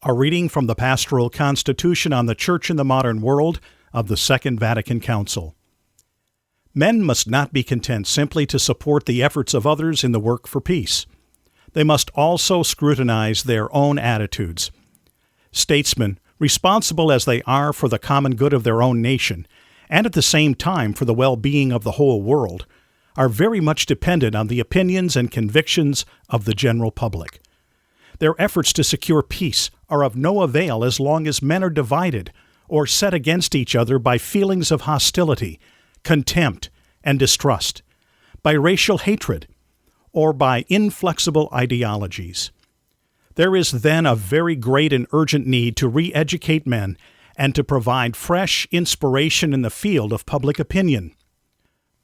A reading from the Pastoral Constitution on the Church in the Modern World of the Second Vatican Council. Men must not be content simply to support the efforts of others in the work for peace. They must also scrutinize their own attitudes. Statesmen, responsible as they are for the common good of their own nation, and at the same time for the well-being of the whole world, are very much dependent on the opinions and convictions of the general public. Their efforts to secure peace are of no avail as long as men are divided or set against each other by feelings of hostility, contempt, and distrust, by racial hatred, or by inflexible ideologies. There is then a very great and urgent need to re-educate men and to provide fresh inspiration in the field of public opinion.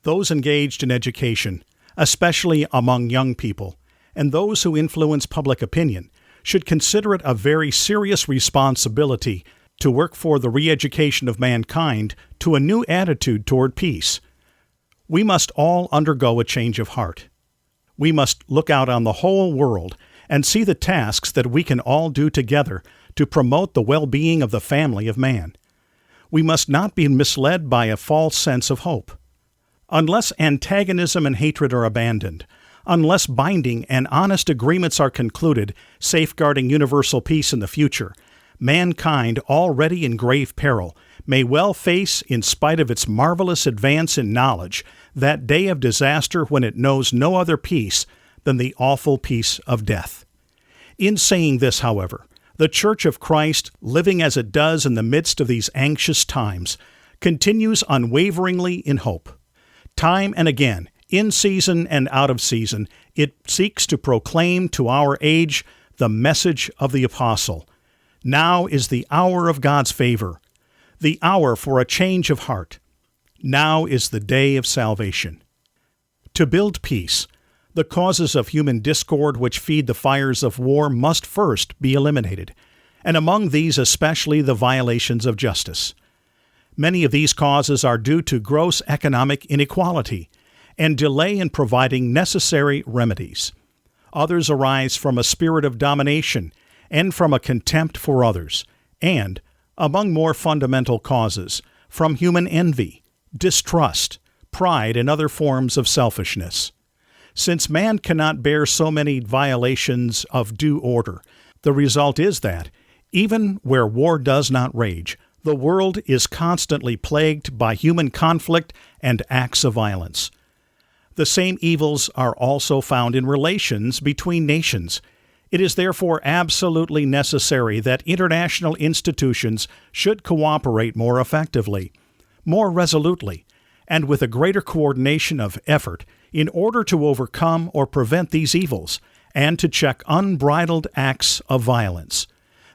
Those engaged in education, especially among young people, and those who influence public opinion, should consider it a very serious responsibility to work for the re-education of mankind to a new attitude toward peace. We must all undergo a change of heart. We must look out on the whole world and see the tasks that we can all do together to promote the well-being of the family of man. We must not be misled by a false sense of hope. Unless antagonism and hatred are abandoned, unless binding and honest agreements are concluded safeguarding universal peace in the future, mankind, already in grave peril, may well face, in spite of its marvelous advance in knowledge, that day of disaster when it knows no other peace than the awful peace of death. In saying this, however, the Church of Christ, living as it does in the midst of these anxious times, continues unwaveringly in hope. Time and again, in season and out of season, it seeks to proclaim to our age the message of the Apostle. Now is the hour of God's favor, the hour for a change of heart. Now is the day of salvation. To build peace, the causes of human discord which feed the fires of war must first be eliminated, and among these especially the violations of justice. Many of these causes are due to gross economic inequality and delay in providing necessary remedies. Others arise from a spirit of domination and from a contempt for others, and, among more fundamental causes, from human envy, distrust, pride, and other forms of selfishness. Since man cannot bear so many violations of due order, the result is that, even where war does not rage, the world is constantly plagued by human conflict and acts of violence. The same evils are also found in relations between nations. It is therefore absolutely necessary that international institutions should cooperate more effectively, more resolutely, and with a greater coordination of effort in order to overcome or prevent these evils and to check unbridled acts of violence.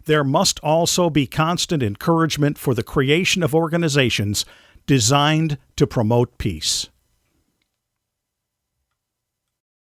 There must also be constant encouragement for the creation of organizations designed to promote peace.